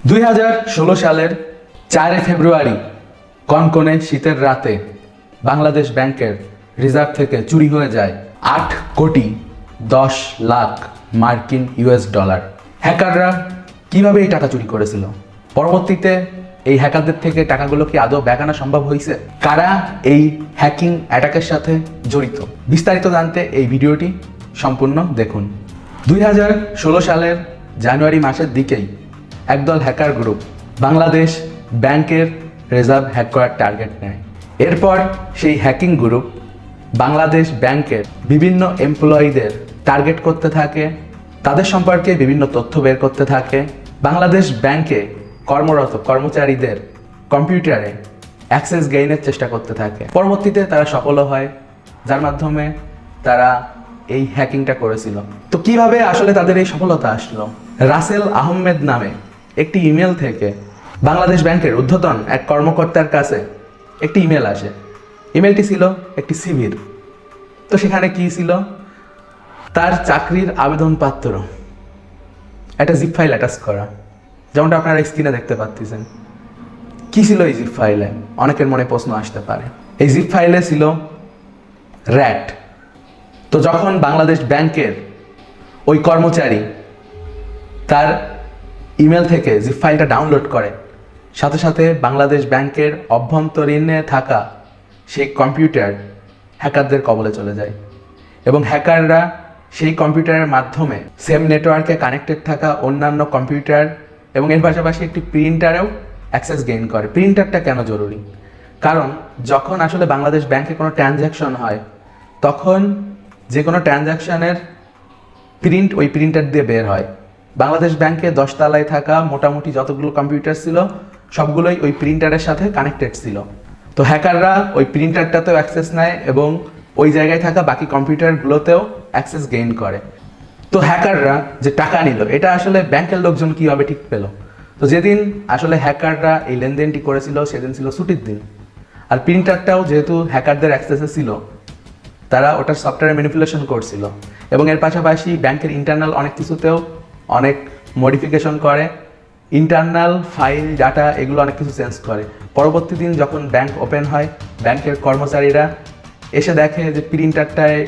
2016 সালের 4 ফেব্রুয়ারি কনকনে শীতের রাতে বাংলাদেশ ব্যাংকের রিজার্ভ থেকে চুরি হয়ে যায় 8,10,00,000 মার্কিন ইউএস ডলার। হ্যাকাররা কিভাবে এই টাকা চুরি করেছিল, পরবর্তীতে এই হ্যাকারদের থেকে টাকাগুলো কি আদৌ ব্যাক আনা সম্ভব হয়েছে, কারা এই হ্যাকিং অ্যাটাকের সাথে জড়িত, বিস্তারিত জানতে এই ভিডিওটি সম্পূর্ণ দেখুন। 2016 সালের জানুয়ারি মাসের দিকেই একদল হ্যাকার গ্রুপ বাংলাদেশ ব্যাংকের রিজার্ভ হ্যাক করার টার্গেট নেয়। এরপর সেই হ্যাকিং গ্রুপ বাংলাদেশ ব্যাংকের বিভিন্ন এমপ্লয়িদের টার্গেট করতে থাকে, তাদের সম্পর্কে বিভিন্ন তথ্য বের করতে থাকে, বাংলাদেশ ব্যাংকে কর্মরত কর্মচারীদের কম্পিউটারে অ্যাক্সেস গেইনের চেষ্টা করতে থাকে। পরবর্তীতে তারা সফল হয়, যার মাধ্যমে তারা এই হ্যাকিংটা করেছিল। তো কিভাবে আসলে তাদের এই সফলতা আসলো? রাসেল আহমেদ নামে একটি ইমেল থেকে বাংলাদেশ ব্যাংকের ঊর্ধ্বতন এক কর্মকর্তার কাছে একটি ইমেল আসে। ইমেলটি ছিল একটি সিভির। তো সেখানে কি ছিল? তার চাকরির আবেদনপত্র, একটা জিপ ফাইল অ্যাটাচ করা, যেমনটা আপনারা স্ক্রিনে দেখতে পাচ্ছেন। কি ছিল এই জিপ ফাইলে? অনেকের মনে প্রশ্ন আসতে পারে। এই জিপ ফাইলে ছিল র্যাট। তো যখন বাংলাদেশ ব্যাংকের ওই কর্মচারী তার ইমেল থেকে জিপ ফাইলটা ডাউনলোড করে, সাথে সাথে বাংলাদেশ ব্যাংকের অভ্যন্তরীণে থাকা সেই কম্পিউটার হ্যাকারদের কবলে চলে যায় এবং হ্যাকাররা সেই কম্পিউটারের মাধ্যমে সেম নেটওয়ার্কে কানেক্টেড থাকা অন্যান্য কম্পিউটার এবং এর পাশাপাশি একটি প্রিন্টারেও অ্যাক্সেস গেইন করে। প্রিন্টারটা কেন জরুরি? কারণ যখন আসলে বাংলাদেশ ব্যাংকে কোনো ট্রানজ্যাকশন হয়, তখন যে কোনো ট্রানজ্যাকশনের প্রিন্ট ওই প্রিন্টার দিয়ে বের হয়। বাংলাদেশ ব্যাংকে 10 তলায় থাকা মোটামুটি যতগুলো কম্পিউটার ছিল সবগুলোই ওই প্রিন্টারের সাথে কানেক্টেড ছিল। তো হ্যাকাররা ওই প্রিন্টারটাতেও অ্যাক্সেস নেয় এবং ওই জায়গায় থাকা বাকি কম্পিউটারগুলোতেও অ্যাক্সেস গেইন করে। তো হ্যাকাররা যে টাকা নিল, এটা আসলে ব্যাংকের লোকজন কীভাবে ঠিক পেল? তো যেদিন আসলে হ্যাকাররা এই লেনদেনটি করেছিল সেদিন ছিল ছুটির দিন, আর প্রিন্টারটাও যেহেতু হ্যাকারদের অ্যাক্সেসে ছিল, তারা ওটার সফটওয়্যার ম্যানিপুলেশন করছিল এবং এর পাশাপাশি ব্যাংকের ইন্টারনাল অনেক কিছুতেও অনেক মডিফিকেশন করে, ইন্টারনাল ফাইল ডাটা এগুলো অনেক কিছু চেঞ্জ করে। পরবর্তী দিন যখন ব্যাংক ওপেন হয়, ব্যাংকের কর্মচারীরা এসে দেখে যে প্রিন্টারটায়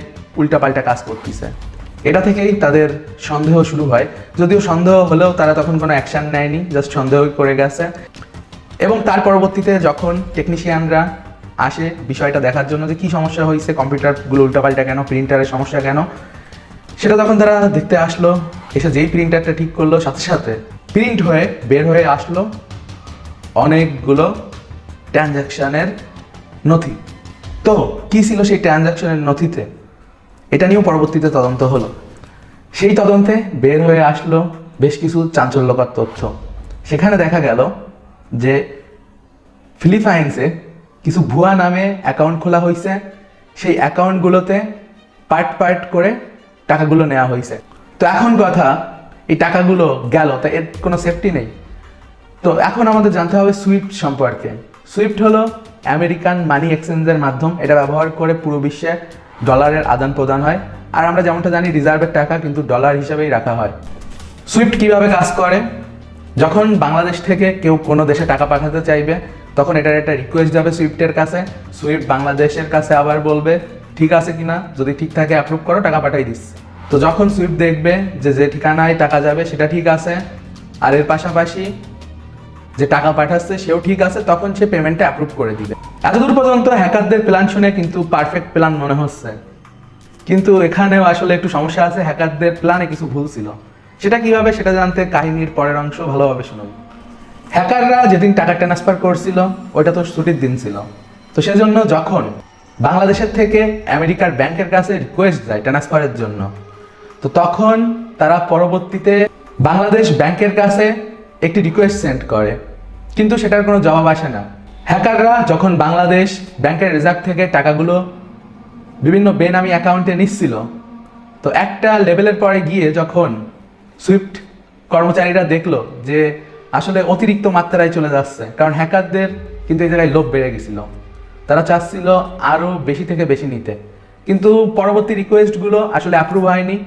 উল্টাপাল্টা কাজ করতেছে। এটা থেকেই তাদের সন্দেহ শুরু হয়, যদিও সন্দেহ হলেও তারা তখন কোনো অ্যাকশান নেয়নি, জাস্ট সন্দেহ করে গেছে। এবং তার পরবর্তীতে যখন টেকনিশিয়ানরা আসে বিষয়টা দেখার জন্য যে কী সমস্যা হয়েছে, কম্পিউটারগুলো উল্টাপাল্টা কেন, প্রিন্টারের সমস্যা কেন, সেটা তখন তারা দেখতে আসলো। এসে যেই প্রিন্টারটা ঠিক করলো, সাথে সাথে প্রিন্ট হয়ে বের হয়ে আসলো অনেকগুলো ট্রানজ্যাকশানের নথি। তো কী ছিল সেই ট্রানজ্যাকশনের নথিতে, এটা নিয়েও পরবর্তীতে তদন্ত হলো। সেই তদন্তে বের হয়ে আসলো বেশ কিছু চাঞ্চল্যকর তথ্য। সেখানে দেখা গেল যে ফিলিপাইন্সে কিছু ভুয়া নামে অ্যাকাউন্ট খোলা হয়েছে, সেই অ্যাকাউন্টগুলোতে পার্ট পার্ট করে টাকাগুলো নেওয়া হয়েছে। তো এখন কথা, এই টাকাগুলো গেল, তা এর কোনো সেফটি নেই। তো এখন আমাদের জানতে হবে সুইফট সম্পর্কে। সুইফট হলো আমেরিকান মানি এক্সচেঞ্জের মাধ্যম। এটা ব্যবহার করে পুরো বিশ্বে ডলারের আদান প্রদান হয়, আর আমরা যেমনটা জানি রিজার্ভের টাকা কিন্তু ডলার হিসেবেই রাখা হয়। সুইফট কিভাবে কাজ করে? যখন বাংলাদেশ থেকে কেউ কোনো দেশে টাকা পাঠাতে চাইবে, তখন এটার একটা রিকোয়েস্ট যাবে সুইফটের কাছে। সুইফট বাংলাদেশের কাছে আবার বলবে ঠিক আছে কিনা, যদি ঠিক থাকে অ্যাপ্রুভ করো, টাকা পাঠাই দিচ্ছে। তো যখন সুইফট দেখবে যে যে ঠিকানায় টাকা যাবে সেটা ঠিক আছে, আর এর পাশাপাশি যে টাকা পাঠাচ্ছে সেও ঠিক আছে, তখন সে পেমেন্টটা অ্যাপ্রুভ করে দিবে। এতদূর পর্যন্ত হ্যাকারদের প্ল্যান শুনে কিন্তু পারফেক্ট প্ল্যান মনে হচ্ছে, কিন্তু এখানেও আসলে একটু সমস্যা আছে। হ্যাকারদের প্ল্যানে কিছু ভুল ছিল। সেটা কিভাবে, সেটা জানতে কাহিনীর পরের অংশ ভালোভাবে শুনুন। হ্যাকাররা যেদিন টাকা ট্রান্সফার করছিল ওইটা তো ছুটির দিন ছিল। তো সেজন্য যখন বাংলাদেশের থেকে আমেরিকার ব্যাংকের কাছে রিকোয়েস্ট যায় ট্রান্সফারের জন্য, তো তখন তারা পরবর্তীতে বাংলাদেশ ব্যাংকের কাছে একটি রিকোয়েস্ট সেন্ড করে, কিন্তু সেটার কোনো জবাব আসে না। হ্যাকাররা যখন বাংলাদেশ ব্যাংকের রিজার্ভ থেকে টাকাগুলো বিভিন্ন বেনামি অ্যাকাউন্টে নিচ্ছিল, তো একটা লেভেলের পরে গিয়ে যখন সুইফট কর্মচারীরা দেখলো যে আসলে অতিরিক্ত মাত্রায় চলে যাচ্ছে, কারণ হ্যাকারদের কিন্তু এই জায়গায় লোভ বেড়ে গেছিল, তারা চাচ্ছিল আরও বেশি থেকে বেশি নিতে, কিন্তু পরবর্তী রিকোয়েস্টগুলো আসলে অ্যাপ্রুভ হয়নি।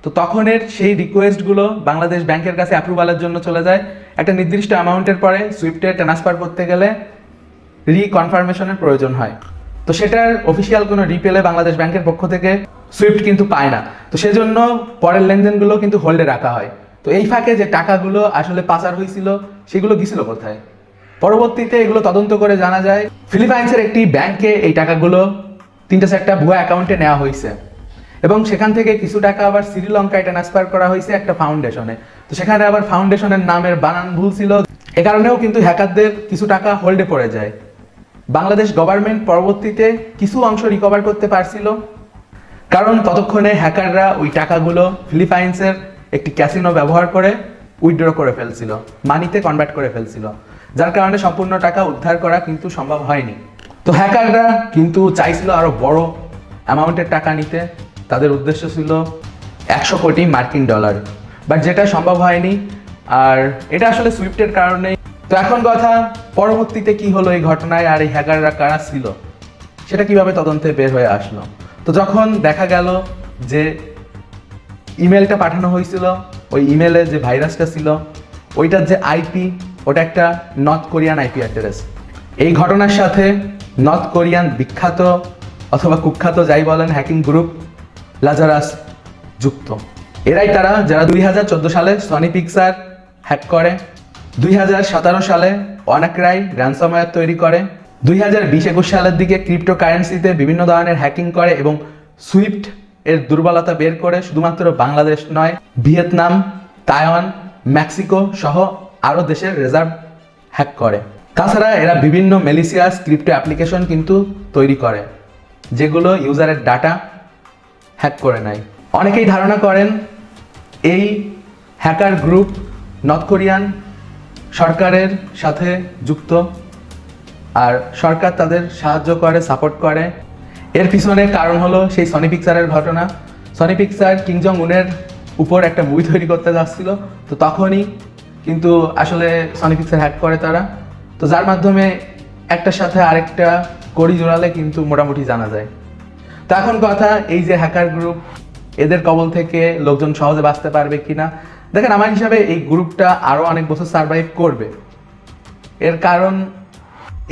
তো তখনের সেই রিকোয়েস্টগুলো বাংলাদেশ ব্যাংকের কাছে অ্যাপ্রুভালের জন্য চলে যায় একটা নির্দিষ্ট অ্যামাউন্টের পরে সুইফটে ট্রান্সফার করতে গেলে রিকনফার্মেশনের প্রয়োজন হয়। তো সেটার অফিসিয়াল কোনো রিপেলে বাংলাদেশ ব্যাংকের পক্ষ থেকে সুইফট কিন্তু পায় না। তো সেজন্য পরের লেনদেনগুলো কিন্তু হোল্ডে রাখা হয়। তো এই ফাঁকে যে টাকাগুলো আসলে পাচার হয়েছিল সেগুলো গিয়েছিল কোথায়? পরবর্তীতে এগুলো তদন্ত করে জানা যায় ফিলিপাইন্সের একটি ব্যাংকে এই টাকাগুলো 3-4টা ভুয়া অ্যাকাউন্টে নেওয়া হয়েছে এবং সেখান থেকে কিছু টাকা আবার শ্রীলঙ্কায় ট্রান্সফার করা হয়েছে একটা ফাউন্ডেশনে। তো সেখানে আবার ফাউন্ডেশনের নামের বানান ভুল ছিল, এ কারণেও কিন্তু হ্যাকারদের কিছু টাকা হোল্ডে পড়ে যায়। বাংলাদেশ গভর্নমেন্ট পরবর্তীতে কিছু অংশ রিকভার করতে পারছিল, কারণ ততক্ষণে হ্যাকাররা ওই টাকাগুলো ফিলিপাইন্সের একটি ক্যাসিনো ব্যবহার করে উইথড্র করে ফেলছিল, মানিতে কনভার্ট করে ফেলছিল, যার কারণে সম্পূর্ণ টাকা উদ্ধার করা কিন্তু সম্ভব হয়নি। তো হ্যাকাররা কিন্তু চাইছিল আরো বড় অ্যামাউন্টের টাকা নিতে, তাদের উদ্দেশ্য ছিল 100 কোটি মার্কিন ডলার, বাট যেটা সম্ভব হয়নি। আর এটা আসলে সুইফটের কারণে। তো এখন কথা, পরবর্তীতে কি হলো এই ঘটনায় আর এই হ্যাকাররা কারা ছিল সেটা কিভাবে তদন্তে বের হয়ে আসলো। তো যখন দেখা গেল যে ইমেলটা পাঠানো হয়েছিল, ওই ইমেলে যে ভাইরাসটা ছিল ওইটার যে আইপি, ওটা একটা নর্থ কোরিয়ান আইপি অ্যাড্রেস। এই ঘটনার সাথে নর্থ কোরিয়ান বিখ্যাত অথবা কুখ্যাত যাই বলেন হ্যাকিং গ্রুপ লাজারাস যুক্ত। এরাই তারা যারা 2014 সালে সনি পিকচার হ্যাক করে, 2017 সালে ওয়ানাক্রাই র্যানসমওয়্যার তৈরি করে, 2020-21 সালের দিকে ক্রিপ্টোকারেন্সিতে বিভিন্ন ধরনের হ্যাকিং করে এবং সুইফট এর দুর্বলতা বের করে শুধুমাত্র বাংলাদেশ নয়, ভিয়েতনাম, তাইওয়ান, মেক্সিকো সহ আরও দেশের রিজার্ভ হ্যাক করে। তাছাড়া এরা বিভিন্ন ম্যালিসিয়াস ক্রিপ্টো অ্যাপ্লিকেশন কিন্তু তৈরি করে যেগুলো ইউজারের ডাটা হ্যাক করে নেয়। অনেকেই ধারণা করেন এই হ্যাকার গ্রুপ নর্থ কোরিয়ান সরকারের সাথে যুক্ত, আর সরকার তাদের সাহায্য করে, সাপোর্ট করে। এর পিছনে কারণ হলো সেই সনি পিকচারের ঘটনা। সনি পিকচার কিং জং উনের উপর একটা মুভি তৈরি করতে যাচ্ছিল, তো তখনই কিন্তু আসলে সনি পিকচার হ্যাক করে তারা। তো যার মাধ্যমে একটার সাথে আরেকটা কড়ি জোড়ালে কিন্তু মোটামুটি জানা যায়। তো এখন কথা, এই যে হ্যাকার গ্রুপ, এদের কবল থেকে লোকজন সহজে বাঁচতে পারবে কিনা? দেখেন, আমার হিসাবে এই গ্রুপটা আরও অনেক বছর সার্ভাইভ করবে। এর কারণ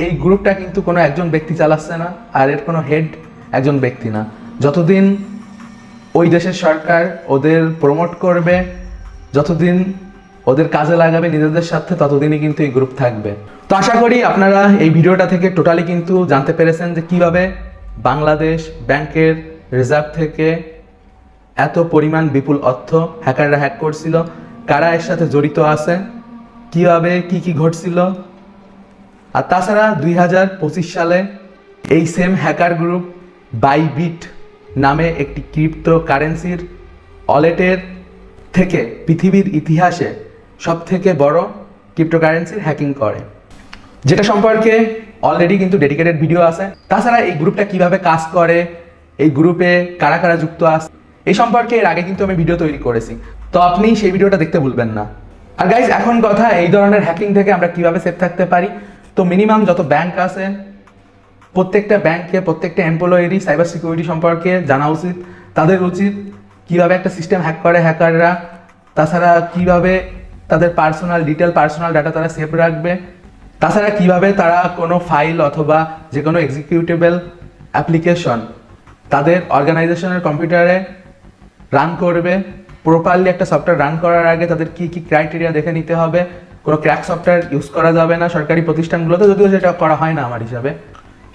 এই গ্রুপটা কিন্তু কোনো একজন ব্যক্তি চালাচ্ছে না, আর এর কোনো হেড একজন ব্যক্তি না। যতদিন ওই দেশের সরকার ওদের প্রমোট করবে, যতদিন ওদের কাজে লাগাবে নিজেদের সাথে, ততদিনই কিন্তু এই গ্রুপ থাকবে। তো আশা করি আপনারা এই ভিডিওটা থেকে টোটালি কিন্তু জানতে পেরেছেন যে কিভাবে বাংলাদেশ ব্যাংকের রিজার্ভ থেকে এত পরিমাণ বিপুল অর্থ হ্যাকাররা হ্যাক করছিল, কারা এর সাথে জড়িত আছে, কিভাবে কি ঘটছিল। আর তাছাড়া 2025 সালে এই সেম হ্যাকার গ্রুপ বাইবিট নামে একটি ক্রিপ্টো কারেন্সির ওয়ালেটের থেকে পৃথিবীর ইতিহাসে সবথেকে বড় ক্রিপ্টোকারেন্সির হ্যাকিং করে, যেটা সম্পর্কে অলরেডি কিন্তু ডেডিকেটেড ভিডিও আছে। তাছাড়া এই গ্রুপটা কিভাবে কাজ করে, এই গ্রুপে কারা কারা যুক্ত আছে, এই সম্পর্কে এর আগে কিন্তু আমি ভিডিও তৈরি করেছি, তো আপনি সেই ভিডিওটা দেখতে ভুলবেন না। আর গাইজ, এখন কথা, এই ধরনের হ্যাকিং থেকে আমরা কিভাবে সেফ থাকতে পারি। তো মিনিমাম যত ব্যাংক আছে, প্রত্যেকটা ব্যাংকে প্রত্যেকটা এমপ্লয়েরই সাইবার সিকিউরিটি সম্পর্কে জানা উচিত। তাদের উচিত কিভাবে একটা সিস্টেম হ্যাক করে হ্যাকাররা, তাছাড়া কিভাবে তাদের পার্সোনাল ডাটা তারা সেভ রাখবে, তাছাড়া কিভাবে তারা কোনো ফাইল অথবা যে কোনো এক্সিকিউটেবল অ্যাপ্লিকেশন তাদের অর্গানাইজেশনের কম্পিউটারে রান করবে। প্রপারলি একটা সফটওয়্যার রান করার আগে তাদের কি ক্রাইটেরিয়া দেখে নিতে হবে। কোনো ক্র্যাক সফটওয়্যার ইউজ করা যাবে না সরকারি প্রতিষ্ঠানগুলোতে, যদিও যেটা করা হয় না আমার হিসাবে।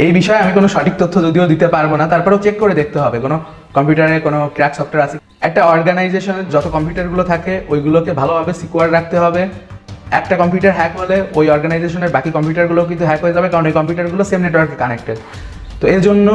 এই বিষয়ে আমি কোনো সঠিক তথ্য যদিও দিতে পারবো না, তারপরেও চেক করে দেখতে হবে কোনো কম্পিউটারে কোনো ক্র্যাক সফটওয়্যার আছে। একটা অর্গানাইজেশনের যত কম্পিউটারগুলো থাকে ওইগুলোকে ভালোভাবে সিকিউর রাখতে হবে। একটা কম্পিউটার হ্যাক হলে ওই অর্গানাইজেশনের বাকি কম্পিউটারগুলো কিন্তু হ্যাক হয়ে যাবে, কারণ এই কম্পিউটারগুলো সেম নেটওয়ার্কে কানেক্টেড। তো এর জন্য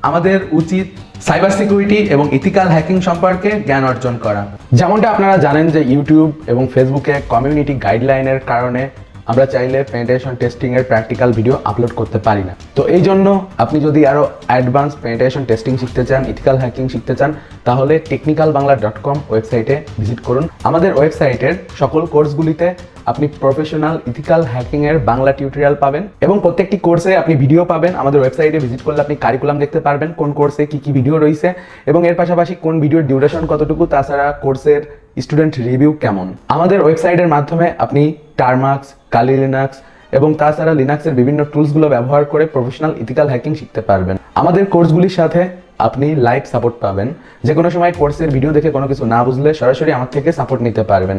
আমাদের উচিত সাইবার সিকিউরিটি এবং ইথিক্যাল হ্যাকিং সম্পর্কে জ্ঞান অর্জন করা। যেমনটা আপনারা জানেন যে ইউটিউব এবং ফেসবুকে কমিউনিটি গাইডলাইনের কারণে আমরা চাইলে পেনিট্রেশন টেস্টিং এর প্র্যাকটিক্যাল ভিডিও আপলোড করতে পারি না। তো এই জন্য আপনি যদি আরো অ্যাডভান্স পেনিট্রেশন টেস্টিং শিখতে চান, ইথিক্যাল হ্যাকিং শিখতে চান, তাহলে technicalbangla.com ওয়েবসাইটে ভিজিট করুন। আমাদের ওয়েবসাইটের সকল কোর্সগুলিতে আপনি প্রফেশনাল ইথিক্যাল হ্যাকিং এর বাংলা টিউটোরিয়াল পাবেন এবং প্রত্যেকটি কোর্সে আপনি ভিডিও পাবেন। আমাদের ওয়েবসাইটে ভিজিট করলে আপনি কারিকুলাম দেখতে পারবেন, কোন কোর্সে কি ভিডিও রয়েছে এবং এর পাশাপাশি কোন ভিডিওর ডিউরেশন কতটুকু, তাছাড়া কোর্সের স্টুডেন্ট রিভিউ কেমন। আমাদের ওয়েবসাইটের মাধ্যমে আপনি টারমাক্স, কালি লিনাক্স এবং তাছাড়া লিনাক্সের বিভিন্ন টুলসগুলো ব্যবহার করে প্রফেশনাল ইথিক্যাল হ্যাকিং শিখতে পারবেন। আমাদের কোর্সগুলির সাথে আপনি লাইভ সাপোর্ট পাবেন। যে কোনো সময় কোর্সের ভিডিও দেখে কোনো কিছু না বুঝলে সরাসরি আমার থেকে সাপোর্ট নিতে পারবেন।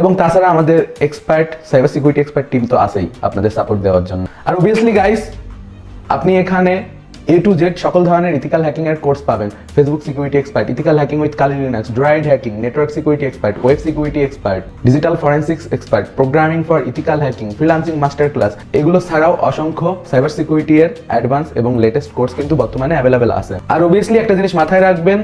এবং তাছাড়া আমাদের expert cyber security expert team তো আছেই আপনাদের সাপোর্ট দেওয়ার জন্য। আর অবভিয়াসলি গাইস, আপনি এখানে A to Z সকল ধরনের ইথিক্যাল হ্যাকিং এর কোর্স পাবেন। Facebook security expert, ethical hacking with Kali Linux, droid hacking, network security expert, web security expert, digital forensics expert, programming for ethical hacking, freelancing master class, এগুলো ছাড়াও অসংখ্য cyber security এর advance এবং latest course কিন্তু বর্তমানে available আছে। আর obviously একটা জিনিস মাথায় রাখবেন,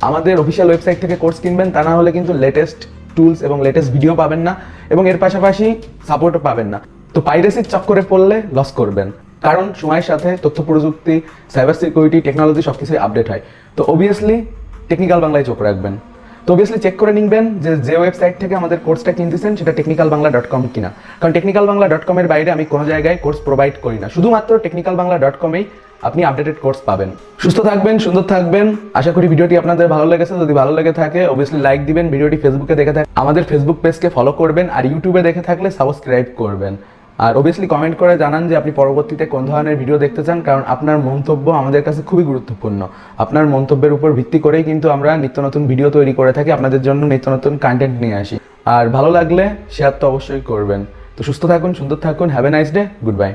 আমাদের অফিসিয়াল ওয়েবসাইট থেকে কোর্স কিনবেন, তা না হলে কিন্তু লেটেস্ট টুলস এবং লেটেস্ট ভিডিও পাবেন না এবং এর পাশাপাশি সাপোর্টও পাবেন না। তো পাইরেসির চক্করে পড়লে লস করবেন, কারণ সময়ের সাথে তথ্য প্রযুক্তি, সাইবার সিকিউরিটি, টেকনোলজি সবকিছুই আপডেট হয়। তো অবভিয়াসলি টেকনিক্যাল বাংলায় চোখ রাখবেন। তো অবভিয়াসলি চেক করে নিবেন যে ওয়েবসাইট থেকে আমাদের কোর্সটা কিনতেছেন সেটা technicalbangla.com কিনা, কারণ technicalbangla.com এর বাইরে আমি কোনো জায়গায় কোর্স প্রোভাইড করি না, শুধুমাত্র technicalbangla.com-এই আপনি আপডেটেড কোর্স পাবেন। সুস্থ থাকবেন, সুন্দর থাকবেন। আশা করি ভিডিওটি আপনাদের ভালো লেগেছে। যদি ভালো লেগে থাকে অবভিয়াসলি লাইক দিবেন। ভিডিওটি ফেসবুকে দেখে থাকলে আমাদের ফেসবুক পেজকে ফলো করবেন, আর ইউটিউবে দেখে থাকলে সাবস্ক্রাইব করবেন। আর অবভিয়াসলি কমেন্ট করে জানান যে আপনি পরবর্তীতে কোন ধরনের ভিডিও দেখতে চান, কারণ আপনার মন্তব্য আমাদের কাছে খুবই গুরুত্বপূর্ণ। আপনার মন্তব্যের উপর ভিত্তি করেই কিন্তু আমরা নিত্য নতুন ভিডিও তৈরি করে থাকি, আপনাদের জন্য নিত্য নতুন কন্টেন্ট নিয়ে আসি। আর ভালো লাগলে শেয়ার তো অবশ্যই করবেন। তো সুস্থ থাকুন, সুন্দর থাকুন। Have a nice day, good bye.